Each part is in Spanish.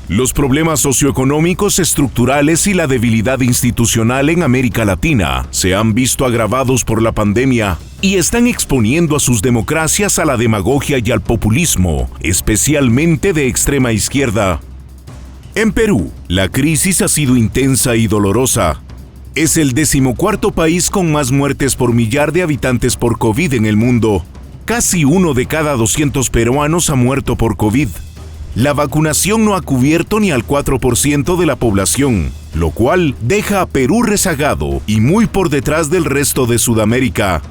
Los problemas socioeconómicos estructurales y la debilidad institucional en América Latina se han visto agravados por la pandemia y están exponiendo a sus democracias a la demagogia y al populismo, especialmente de extrema izquierda. En Perú, la crisis ha sido intensa y dolorosa. Es el 14º país con más muertes por millar de habitantes por COVID en el mundo. Casi 1 de cada 200 peruanos ha muerto por COVID. La vacunación no ha cubierto ni al 4% de la población, lo cual deja a Perú rezagado y muy por detrás del resto de Sudamérica.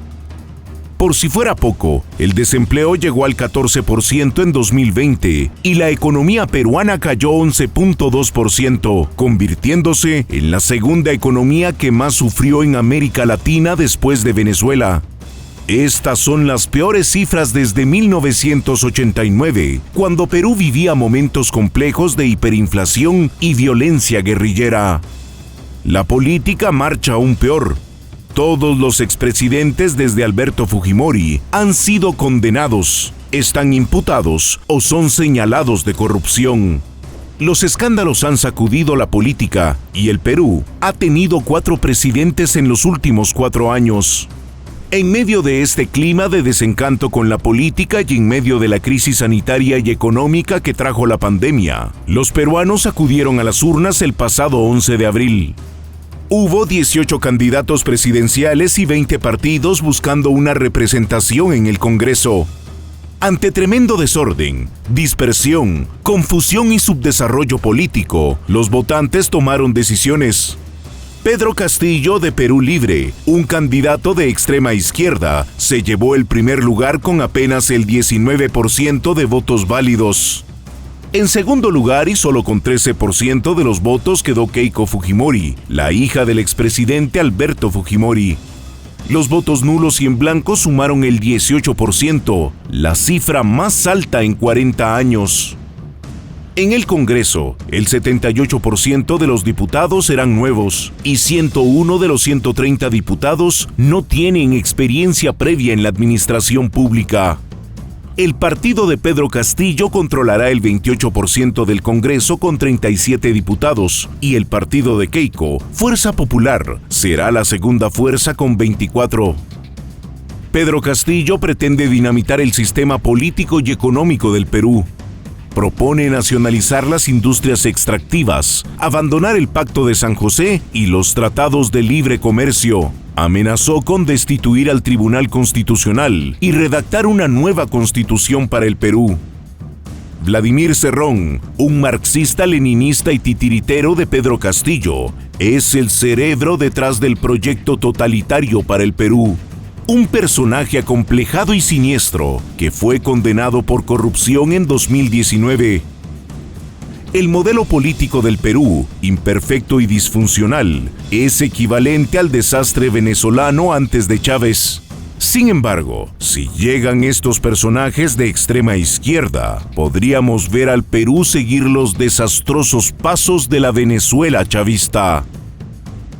Por si fuera poco, el desempleo llegó al 14% en 2020 y la economía peruana cayó 11.2%, convirtiéndose en la segunda economía que más sufrió en América Latina después de Venezuela. Estas son las peores cifras desde 1989, cuando Perú vivía momentos complejos de hiperinflación y violencia guerrillera. La política marcha aún peor. Todos los expresidentes desde Alberto Fujimori han sido condenados, están imputados o son señalados de corrupción. Los escándalos han sacudido la política y el Perú ha tenido 4 presidentes en los últimos 4 años. En medio de este clima de desencanto con la política y en medio de la crisis sanitaria y económica que trajo la pandemia, los peruanos acudieron a las urnas el pasado 11 de abril. Hubo 18 candidatos presidenciales y 20 partidos buscando una representación en el Congreso. Ante tremendo desorden, dispersión, confusión y subdesarrollo político, los votantes tomaron decisiones. Pedro Castillo, de Perú Libre, un candidato de extrema izquierda, se llevó el primer lugar con apenas el 19% de votos válidos. En segundo lugar, y solo con 13% de los votos, quedó Keiko Fujimori, la hija del expresidente Alberto Fujimori. Los votos nulos y en blanco sumaron el 18%, la cifra más alta en 40 años. En el Congreso, el 78% de los diputados eran nuevos y 101 de los 130 diputados no tienen experiencia previa en la administración pública. El partido de Pedro Castillo controlará el 28% del Congreso con 37 diputados y el partido de Keiko, Fuerza Popular, será la segunda fuerza con 24. Pedro Castillo pretende dinamitar el sistema político y económico del Perú. Propone nacionalizar las industrias extractivas, abandonar el Pacto de San José y los tratados de libre comercio. Amenazó con destituir al Tribunal Constitucional y redactar una nueva constitución para el Perú. Vladimir Cerrón, un marxista-leninista y titiritero de Pedro Castillo, es el cerebro detrás del proyecto totalitario para el Perú. Un personaje acomplejado y siniestro que fue condenado por corrupción en 2019. El modelo político del Perú, imperfecto y disfuncional, es equivalente al desastre venezolano antes de Chávez. Sin embargo, si llegan estos personajes de extrema izquierda, podríamos ver al Perú seguir los desastrosos pasos de la Venezuela chavista.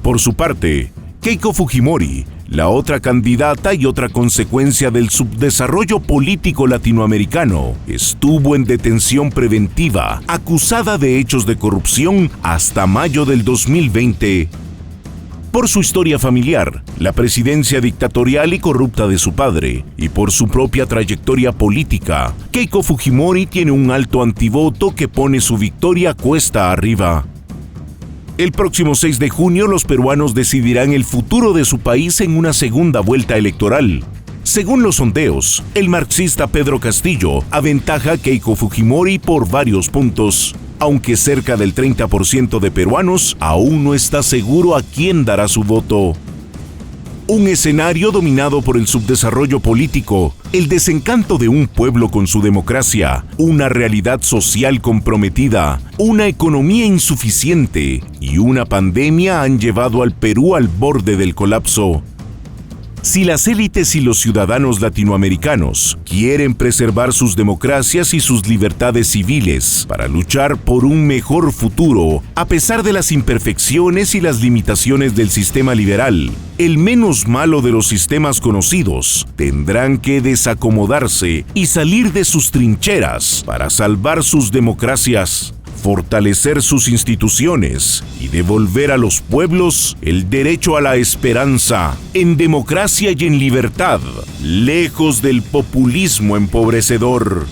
Por su parte, Keiko Fujimori, la otra candidata y otra consecuencia del subdesarrollo político latinoamericano, estuvo en detención preventiva, acusada de hechos de corrupción hasta mayo del 2020. Por su historia familiar, la presidencia dictatorial y corrupta de su padre, y por su propia trayectoria política, Keiko Fujimori tiene un alto antivoto que pone su victoria cuesta arriba. El próximo 6 de junio los peruanos decidirán el futuro de su país en una segunda vuelta electoral. Según los sondeos, el marxista Pedro Castillo aventaja a Keiko Fujimori por varios puntos, aunque cerca del 30% de peruanos aún no está seguro a quién dará su voto. Un escenario dominado por el subdesarrollo político, el desencanto de un pueblo con su democracia, una realidad social comprometida, una economía insuficiente y una pandemia han llevado al Perú al borde del colapso. Si las élites y los ciudadanos latinoamericanos quieren preservar sus democracias y sus libertades civiles para luchar por un mejor futuro, a pesar de las imperfecciones y las limitaciones del sistema liberal, el menos malo de los sistemas conocidos, tendrán que desacomodarse y salir de sus trincheras para salvar sus democracias. fortalecer sus instituciones y devolver a los pueblos el derecho a la esperanza, en democracia y en libertad, lejos del populismo empobrecedor.